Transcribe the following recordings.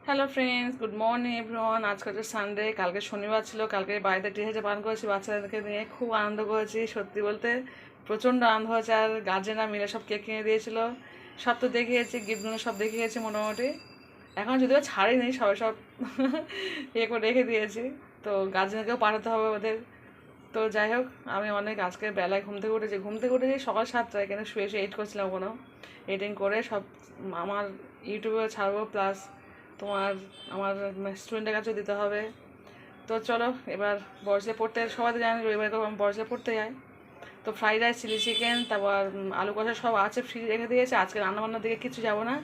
Hello friends, good morning everyone. আজকে হচ্ছে Sunday, কালকে শনিবার ছিল। কালকে বাড়িতে টিহেজে পালন করেছি, বাচ্চাদেরকে নিয়ে খুব আনন্দ করেছি। সত্যি বলতে প্রচণ্ড আনন্দ হয়েছে। আর গার্জেনরা মিলে সব কেক কিনে দিয়েছিল, সব তো দেখিয়েছি, গিফটগুলো সব দেখিয়েছি মোটামুটি। এখন যদিও ছাড়িনি, সবাই সব ইয়ে করে রেখে দিয়েছি। তো গার্জেনকেও পাঠাতে হবে ওদের। তো যাই হোক, আমি অনেক আজকে বেলায় ঘুম থেকে উঠেছি সকাল 7টায়, কিন্তু শুয়ে শুয়ে এডিট করছিলাম কোনো এডিটিং করে সব আমার ইউটিউবে ছাড়বো, প্লাস তোমার আমার স্টুডেন্টের কাছেও দিতে হবে। তো চলো এবার বড়সে পড়তে, সবাই তো জানি রবিবার করে আমি বড়সে পড়তে যাই। তো ফ্রাইড রাইস, চিলি চিকেন, তারপর আলু কষা সব আছে, ফ্রিজে রেখে দিয়েছে। আজকে রান্নাবান্নার দিকে কিছু যাবো না,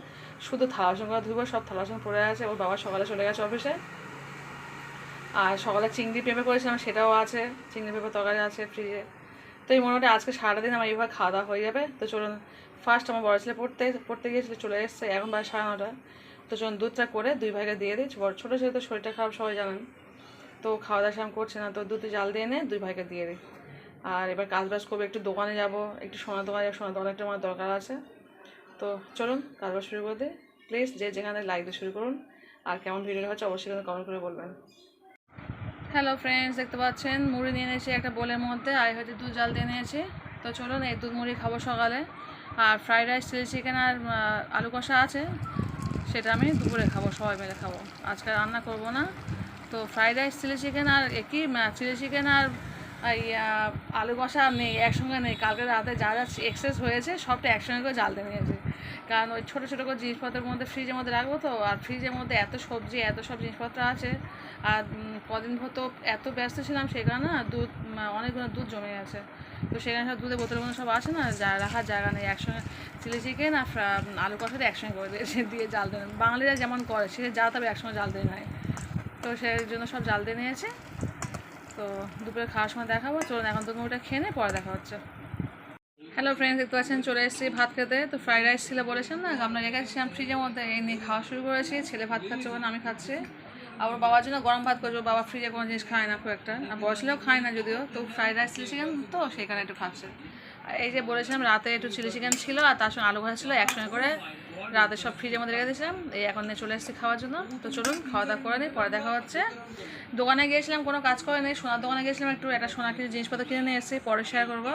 শুধু থালা বাসন করে ধুবো। সব থালা বাসন পড়ে আছে, ওর বাবা সকালে চলে গেছে অফিসে। আর সকালে চিংড়ি পেঁপে করেছিলাম, সেটাও আছে, চিংড়ি পেঁপে তরকারি আছে ফ্রিজে। তো এই মোটামুটি আজকে সারাদিন আমার এইভাবে খাওয়া দাওয়া হয়ে যাবে। তো চলুন, ফার্স্ট আমার বড় ছেলে পড়তে গিয়েছিল, চলে এসছে, এখন প্রায় 9:30। তো চলুন দুধটা করে দুই ভাগে দিয়ে দিই। ছোটো ছেলে তো শরীরটা খারাপ, সবাই জানেন, তো খাওয়া দাওয়া সেরকম করছে না। তো দুধে জাল দিয়ে এনে দুই ভাগে দিয়ে দিই। আর এবার কাজ বাজ করবো, একটু দোকানে যাব, একটু সোনার দোকানে যাবো, সোনার দোকানে একটু আমার দরকার আছে। তো চলুন কাজ বাজ শুরু করে দিই। প্লিজ যে যেখানে লাইক দিয়ে শুরু করুন, আর কেমন ভিডিও হচ্ছে অবশ্যই কিন্তু কমেন্ট করে বলবেন। হ্যালো ফ্রেন্ডস, দেখতে পাচ্ছেন মুড়ি নিয়ে নিয়েছি একটা বোলের মধ্যে, আর হচ্ছে দুধ জাল দিয়ে নিয়েছি। তো চলুন এই দুধ মুড়ি খাবো সকালে। আর ফ্রাইড রাইস, চিলি চিকেন আর আলু কষা আছে, সেটা আমি দুপুরে খাবো, সবাই মিলে খাবো। আজকে রান্না করব না। তো ফ্রাইড রাইস, চিলি চিকেন আর একই চিলি চিকেন আর আলু কষা নেই, একসঙ্গে নেই। কালকে রাতে যা যা এক্সেস হয়েছে সবটা একসঙ্গে করে জাল দিয়ে নিয়েছি। কারণ ওই ছোটো ছোটো করে জিনিসপত্রের মধ্যে ফ্রিজের মধ্যে রাখবো, তো আর ফ্রিজের মধ্যে এত সবজি, এত সব জিনিসপত্র আছে। আর কদিন তো এত ব্যস্ত ছিলাম, সেই কারণে না দুধ, অনেকগুলো দুধ জমে গেছে। তো সেখানে সব দুধের বোতলের মধ্যে সব আছে না, রাখার জায়গা নেই। একসঙ্গে চিলি চিকেন আর আলু কষাটা একসঙ্গে করে দিয়েছে, দিয়ে জাল দিয়ে, বাঙালিরা যেমন করে সে যা, তবে একসঙ্গে জাল দিয়ে নেয়। তো সেই জন্য সব জাল দিয়ে নিয়েছে। তো দুপুরে খাওয়ার সময় দেখাবো। চলুন এখন তুমি ওটা খেয়ে পরে দেখা হচ্ছে। হ্যালো ফ্রেন্ডস, দেখতে পাচ্ছেন চলে এসেছি ভাত খেতে। তো ফ্রাইড রাইস ছিল বলেছেন না, আমরা রেখেছিলাম ফ্রিজের মধ্যে, এই নিয়ে খাওয়া শুরু করেছি। ছেলে ভাত খাচ্ছে, ওখানে আমি খাচ্ছি। আবার বাবার জন্য গরম ভাত করবো, বাবা ফ্রিজে কোনো জিনিস খায় না খুব একটা, আর বসলেও খায় না যদিও। তো ফ্রাইড রাইস, চিলি চিকেন তো সেখানে একটু খাচ্ছে। আর এই যে বলেছিলাম রাতে একটু চিলি চিকেন ছিল, আর তার সঙ্গে আলু ভাজা ছিল, একসঙ্গে করে রাতে সব ফ্রিজের মধ্যে রেখে দিয়েছিলাম। এই এখন নিয়ে চলে এসেছি খাওয়ার জন্য। তো চলুন খাওয়া দাওয়া করে নিই, পরে দেখা হচ্ছে। দোকানে গিয়েছিলাম, কোনো কাজ করে নেই, সোনার দোকানে গিয়েছিলাম, একটু একটা সোনা কিছু জিনিসপত্র কিনে নিয়ে এসেছি, পরে শেয়ার করবো।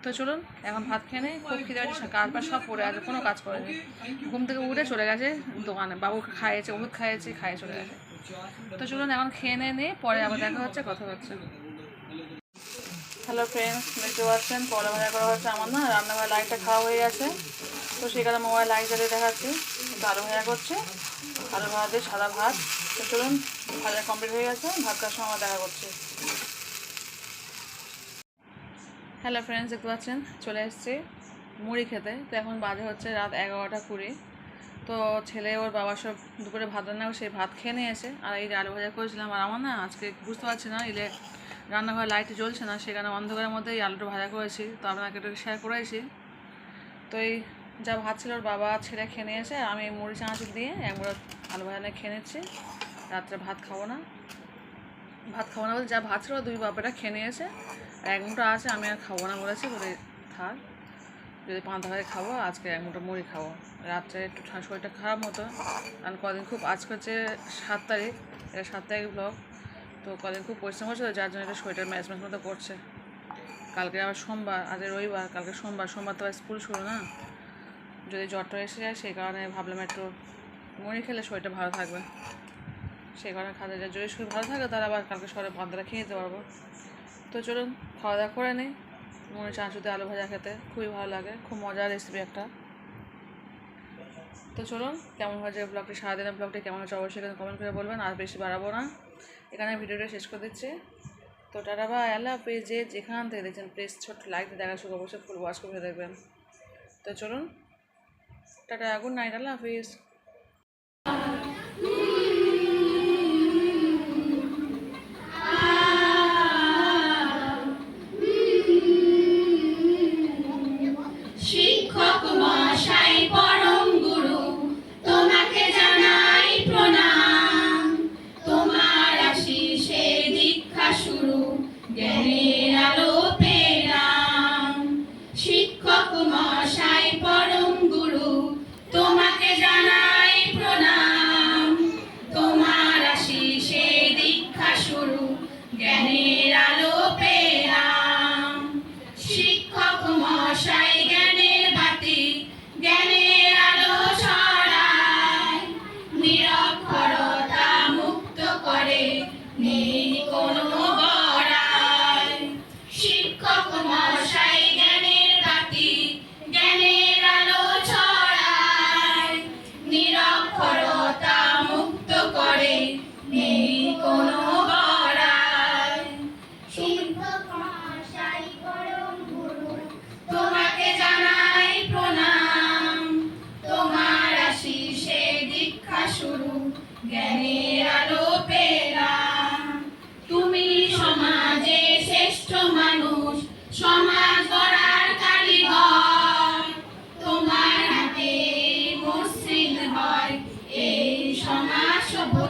তো চলুন এখন ভাত খেয়ে নেই, খুব খিদে পাচ্ছে, কাজ বাজ সব পড়ে আছে, কোনো কাজ করেনি। ঘুম থেকে উঠে চলে গেছে দোকানে, বাবুকে খাইয়েছে, ওষুধ খাইয়েছি, খাইয়ে চলে গেছে। তো চলুন এখন খেয়ে নিই, পরে আবার দেখা হচ্ছে, কথা হচ্ছে। হ্যালো ফ্রেন্ডস, দেখতে পাচ্ছেন পরে ভাজা করা হচ্ছে আমার না, রান্নাঘরে লাইটটা খাওয়া হয়ে গেছে। তো সেখানে মোবাইল লাইট জ্বালিয়ে দেখাচ্ছি, আলু ভাজা করছে, আলু ভাজা দিয়ে সাদা ভাত। তো চলুন ভাজা কমপ্লিট হয়ে গেছে, ভাত খাওয়ার সময় দেখা করছে। হ্যালো ফ্রেন্ডস, দেখতে পাচ্ছেন চলে এসেছি মুড়ি খেতে। তো এখন বাজে হচ্ছে রাত 11:20। তো ছেলে ওর বাবা সব দুপুরে ভাত রান্না করে সেই ভাত খেয়ে নিয়েছে। আর এই যে আলু ভাজা করেছিলাম, আর আমার না আজকে বুঝতে পারছি না, রান্নাঘরে লাইট জ্বলছে না, সেখানে অন্ধকারের মধ্যে এই আলুটা ভাজা করেছি। তো আপনাকে একটু শেয়ার করেছি। তো এই যা ভাত ছিল ওর বাবা ছেলে খেয়ে নিয়েছে, আর আমি মুড়ি চানাচুর দিয়ে একবার আলু ভাজা নিয়ে খেয়ে নিচ্ছি। রাত্রে ভাত খাবো না বলে যা ভাত ছিল দুই বাবাটা খেয়ে নিয়েছে, আর এক মুঠো আছে, আমি আর খাবো না বলেছি, বলে থাক, যদি পান্তা ভাতে খাবো, আজকে এক মুঠো মুড়ি খাবো। রাত্রে একটু শরীরটা খারাপ মতো, কারণ কদিন খুব, আজকে হচ্ছে 7 তারিখ, এটা 7 তারিখ ব্লগ। তো কদিন খুব পরিশ্রম হচ্ছিল, যার জন্য এটা শরীরটার ম্যাচ মতো করছে। কালকে আবার সোমবার, আজ রবিবার, কালকে সোমবার তো স্কুল শুরু না, যদি জ্বরটা এসে যায়, সেই কারণে ভাবলাম একটু মুড়ি খেলে শরীরটা ভালো থাকবে। সেই কারণে খাওয়া যায়, যদি শরীর ভালো থাকে তাহলে আবার কালকে সকালে পান্তাটা খেয়ে নিতে পারবো। তো চলুন খাওয়া দাওয়া করে নিই। মুড়ি চানাচুর আলু ভাজা খেতে খুবই ভালো লাগে, খুব মজার রেসিপি একটা। তো চলুন কেমন হয়েছে ব্লগটি, সারাদিনের ব্লগটি কেমন হচ্ছে অবশ্যই কমেন্ট করে বলবেন। আর বেশি বাড়াবো না, এখানে ভিডিওটা শেষ করে দিচ্ছি। তো টাটা বাই, আল্লাহ হাফিজ। যেখান থেকে দেখছেন প্লিজ ছোট্ট লাইক দিয়ে দেখার সুযোগ অবশ্যই ফুল ওয়াচ করে দেখবেন। তো চলুন টাটা, গুড নাইট, আল্লাহ হাফিজ। শিক্ষক মশাই পরম গুরু, তোমাকে জানাই প্রণাম। তোমার আশিসে দীক্ষা শুরু, জ্ঞানের আলো পেলাম। শিক্ষক মশাই পরম গুরু, তোমাকে জানাই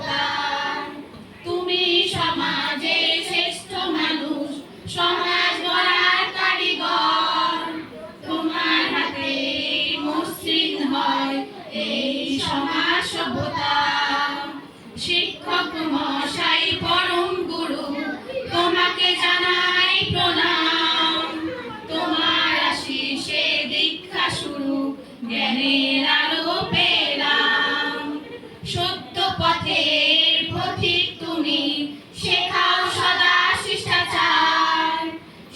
অবতার। তুমি সমাজে শ্রেষ্ঠ মানুষ, সমাজ গড়ার কারিগর। তোমার হাতে মসৃণ হয় এই সমাজ সভ্যতা। শিক্ষক মশাই পরম গুরু, তোমাকে জানাই প্রণাম। তোমার আশিসে দীক্ষা শুরু, জ্ঞানের আলো পেলাম। সত্য পথের পথিক তুমি, শেখাও সদা শিষ্টাচার।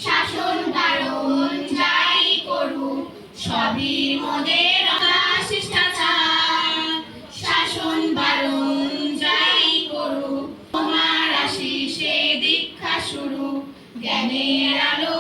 শাসন বারণ যাই করুক, সবই মোদের সদা শিষ্টাচার। শাসন বারণ যাই করুক, তোমার আশিসে দীক্ষা শুরু, জ্ঞানের আলো